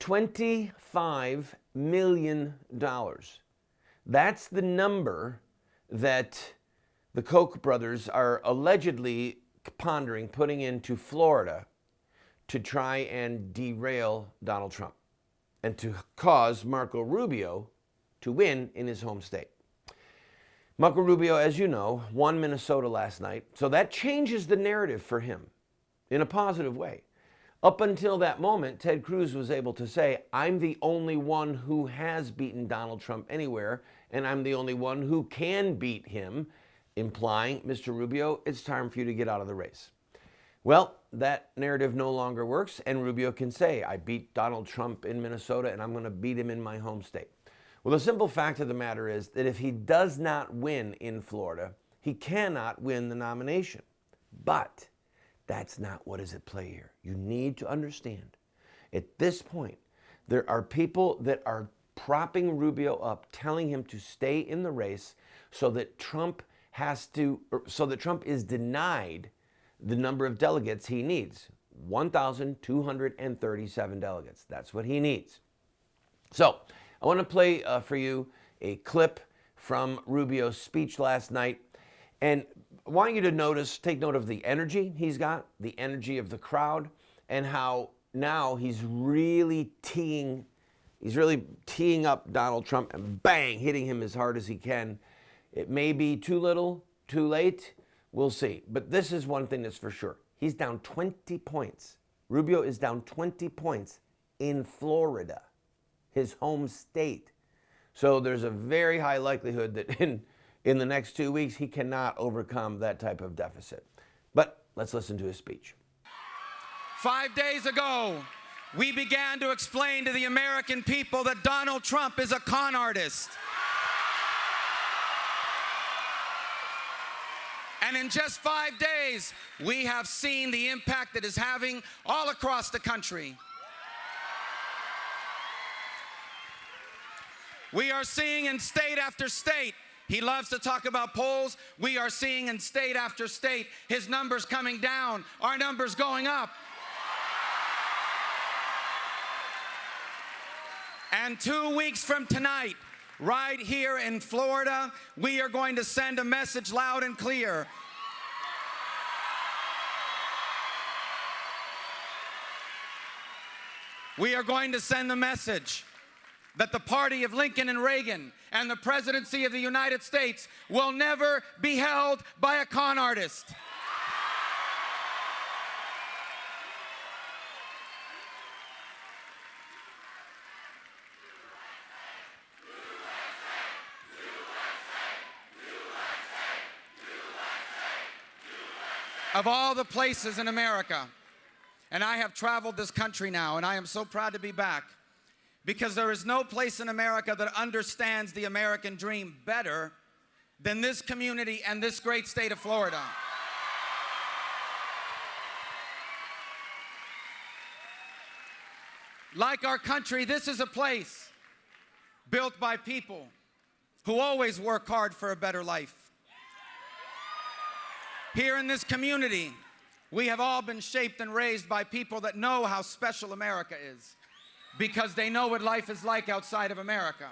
$25 million. That's the number that the Koch brothers are allegedly pondering putting into Florida to try and derail Donald Trump and to cause Marco Rubio to win in his home state. Marco Rubio, as you know, won Minnesota last night, so that changes the narrative for him in a positive way. Up until that moment, Ted Cruz was able to say, I'm the only one who has beaten Donald Trump anywhere, and I'm the only one who can beat him, implying, Mr. Rubio, it's time for you to get out of the race. Well, that narrative no longer works, and Rubio can say, I beat Donald Trump in Minnesota, and I'm going to beat him in my home state. Well, the simple fact of the matter is that if he does not win in Florida, he cannot win the nomination. But that's not what is at play here. You need to understand, at this point, there are people that are propping Rubio up, telling him to stay in the race so that Trump is denied the number of delegates he needs. 1,237 delegates. That's what he needs. So I want to play for you a clip from Rubio's speech last night. And I want you to take note of the energy he's got, the energy of the crowd, and how now he's really teeing up Donald Trump and bang, hitting him as hard as he can. It may be too little, too late. We'll see. But this is one thing that's for sure. He's down 20 points. Rubio is down 20 points in Florida, his home state. So there's a very high likelihood that in the next 2 weeks, he cannot overcome that type of deficit. But let's listen to his speech. 5 days ago, we began to explain to the American people that Donald Trump is a con artist. And in just 5 days, we have seen the impact it is having all across the country. We are seeing in state after state, he loves to talk about polls. We are seeing in state after state his numbers coming down, our numbers going up. And 2 weeks from tonight, right here in Florida, we are going to send a message loud and clear. We are going to send the message that the party of Lincoln and Reagan and the presidency of the United States will never be held by a con artist. Of all the places in America, and I have traveled this country now, and I am so proud to be back, because there is no place in America that understands the American dream better than this community and this great state of Florida. Like our country, this is a place built by people who always work hard for a better life. Here in this community, we have all been shaped and raised by people that know how special America is, because they know what life is like outside of America.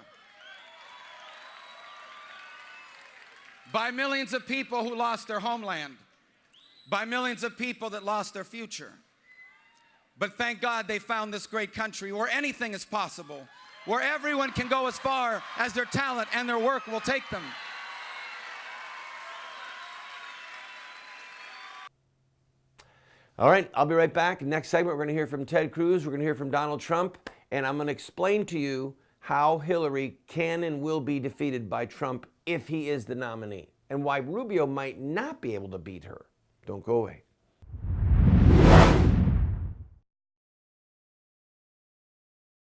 By millions of people who lost their homeland, by millions of people that lost their future. But thank God they found this great country where anything is possible, where everyone can go as far as their talent and their work will take them. All right, I'll be right back. Next segment, we're going to hear from Ted Cruz. We're going to hear from Donald Trump. And I'm going to explain to you how Hillary can and will be defeated by Trump if he is the nominee, and why Rubio might not be able to beat her. Don't go away.